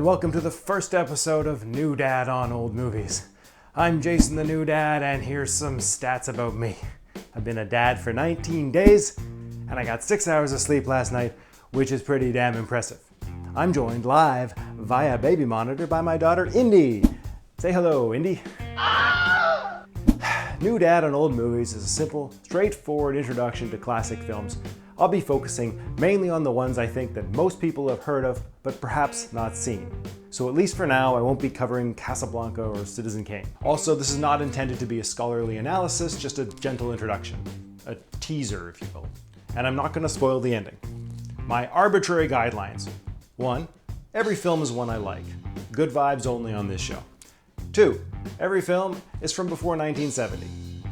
welcome to the first episode of New Dad on Old Movies. I'm Jason the New Dad, and here's some stats about me. I've been a dad for 19 days, and I got 6 hours of sleep last night, which is pretty damn impressive. I'm joined live via baby monitor by my daughter, Indy. Say hello, Indy. New Dad on Old Movies is a simple, straightforward introduction to classic films. I'll be focusing mainly on the ones I think that most people have heard of, but perhaps not seen. So at least for now, I won't be covering Casablanca or Citizen Kane. Also, this is not intended to be a scholarly analysis, just a gentle introduction. A teaser, if you will. And I'm not going to spoil the ending. My arbitrary guidelines. 1. Every film is one I like. Good vibes only on this show. 2. Every film is from before 1970.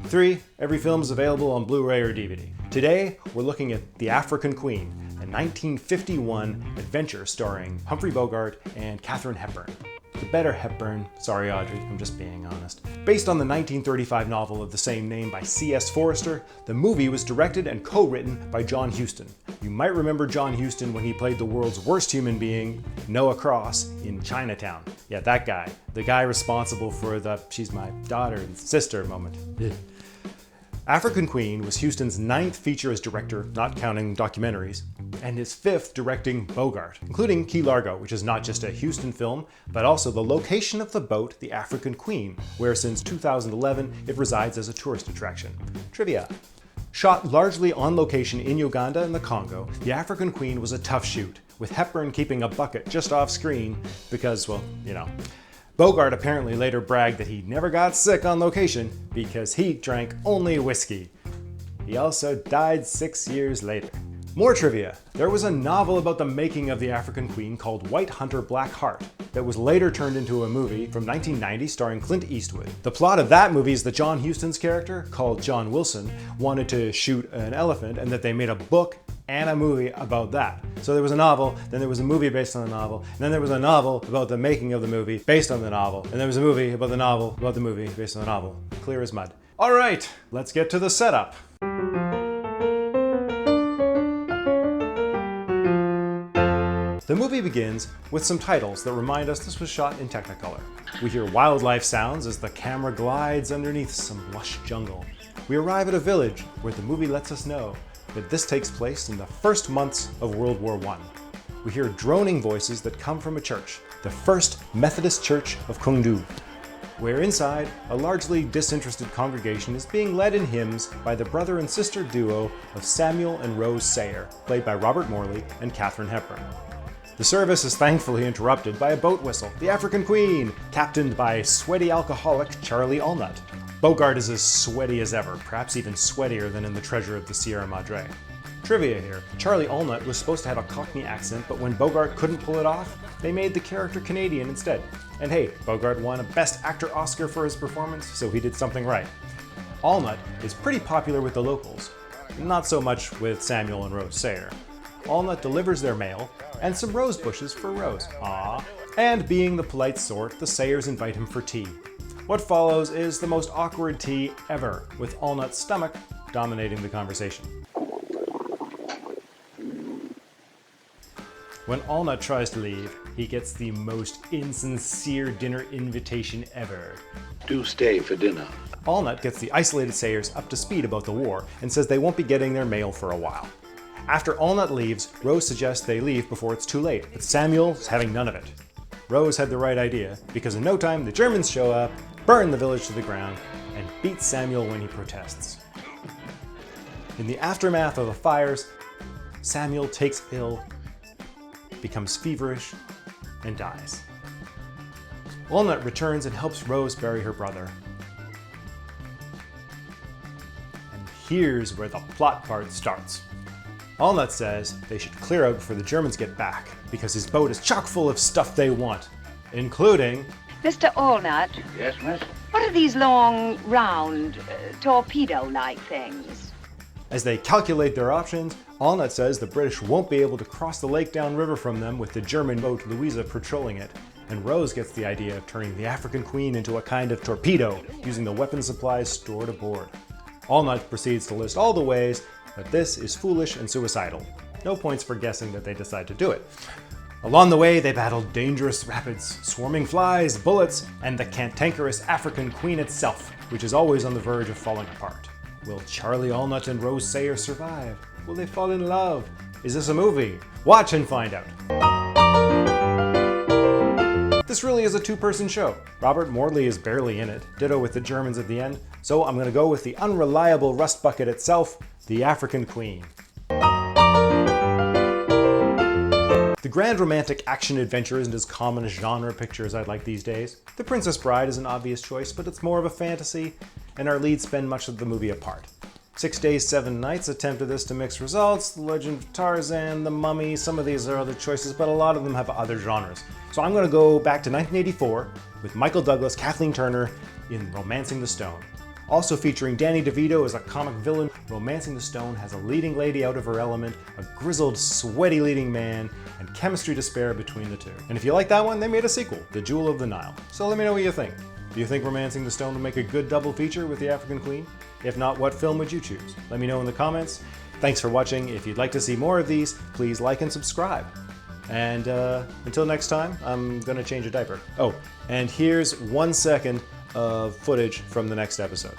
3. Every film is available on Blu-ray or DVD. Today, we're looking at The African Queen, a 1951 adventure starring Humphrey Bogart and Katharine Hepburn. The better Hepburn, sorry Audrey, I'm just being honest. Based on the 1935 novel of the same name by C.S. Forester, the movie was directed and co-written by John Huston. You might remember John Huston when he played the world's worst human being, Noah Cross, in Chinatown. Yeah, that guy. The guy responsible for the "she's my daughter and sister" moment. African Queen was Huston's 9th feature as director, not counting documentaries, and his 5th directing Bogart, including Key Largo, which is not just a Huston film, but also the location of the boat, the African Queen, where since 2011 it resides as a tourist attraction. Trivia. Shot largely on location in Uganda and the Congo, The African Queen was a tough shoot, with Hepburn keeping a bucket just off screen because, well, you know. Bogart apparently later bragged that he never got sick on location because he drank only whiskey. He also died 6 years later. More trivia. There was a novel about the making of the African Queen called White Hunter, Black Heart that was later turned into a movie from 1990 starring Clint Eastwood. The plot of that movie is that John Huston's character, called John Wilson, wanted to shoot an elephant and that they made a book and a movie about that. So there was a novel, then there was a movie based on the novel, and then there was a novel about the making of the movie based on the novel, and there was a movie about the novel about the movie based on the novel. Clear as mud. All right, let's get to the setup. The movie begins with some titles that remind us this was shot in Technicolor. We hear wildlife sounds as the camera glides underneath some lush jungle. We arrive at a village where the movie lets us know that this takes place in the first months of World War I. We hear droning voices that come from a church, the First Methodist Church of Kungdu, where inside, a largely disinterested congregation is being led in hymns by the brother and sister duo of Samuel and Rose Sayer, played by Robert Morley and Katharine Hepburn. The service is thankfully interrupted by a boat whistle, the African Queen, captained by sweaty alcoholic Charlie Allnut. Bogart is as sweaty as ever, perhaps even sweatier than in The Treasure of the Sierra Madre. Trivia here, Charlie Allnut was supposed to have a Cockney accent, but when Bogart couldn't pull it off, they made the character Canadian instead. And hey, Bogart won a Best Actor Oscar for his performance, so he did something right. Allnut is pretty popular with the locals, not so much with Samuel and Rose Sayer. Allnut delivers their mail, and some rose bushes for Rose. Aww. And being the polite sort, the Sayers invite him for tea. What follows is the most awkward tea ever, with Allnut's stomach dominating the conversation. When Allnut tries to leave, he gets the most insincere dinner invitation ever. Do stay for dinner. Allnut gets the isolated Sayers up to speed about the war and says they won't be getting their mail for a while. After Allnut leaves, Rose suggests they leave before it's too late, but Samuel's having none of it. Rose had the right idea, because in no time the Germans show up, burn the village to the ground, and beat Samuel when he protests. In the aftermath of the fires, Samuel takes ill, becomes feverish, and dies. Allnut returns and helps Rose bury her brother. And here's where the plot part starts. Allnut says they should clear out before the Germans get back, because his boat is chock full of stuff they want, including... Mr. Allnut? Yes, miss? What are these long, round, torpedo-like things? As they calculate their options, Allnut says the British won't be able to cross the lake downriver from them with the German boat Louisa patrolling it, and Rose gets the idea of turning the African Queen into a kind of torpedo, using the weapon supplies stored aboard. Allnut proceeds to list all the ways that this is foolish and suicidal. No points for guessing that they decide to do it. Along the way, they battled dangerous rapids, swarming flies, bullets, and the cantankerous African queen itself, which is always on the verge of falling apart. Will Charlie Allnut and Rose Sayer survive? Will they fall in love? Is this a movie? Watch and find out. This really is a two-person show. Robert Morley is barely in it, ditto with the Germans at the end, so I'm gonna go with the unreliable rust bucket itself, the African Queen. The grand romantic action-adventure isn't as common a genre picture as I'd like these days. The Princess Bride is an obvious choice, but it's more of a fantasy, and our leads spend much of the movie apart. 6 Days, 7 Nights attempted this to mix results, The Legend of Tarzan, The Mummy, some of these are other choices, but a lot of them have other genres. So I'm gonna go back to 1984 with Michael Douglas, Kathleen Turner in Romancing the Stone. Also featuring Danny DeVito as a comic villain, Romancing the Stone has a leading lady out of her element, a grizzled, sweaty leading man, and chemistry to spare between the two. And if you like that one, they made a sequel, The Jewel of the Nile. So let me know what you think. Do you think Romancing the Stone would make a good double feature with the African Queen? If not, what film would you choose? Let me know in the comments. Thanks for watching. If you'd like to see more of these, please like and subscribe. And until next time, I'm gonna change a diaper. Oh, and here's 1 second of footage from the next episode.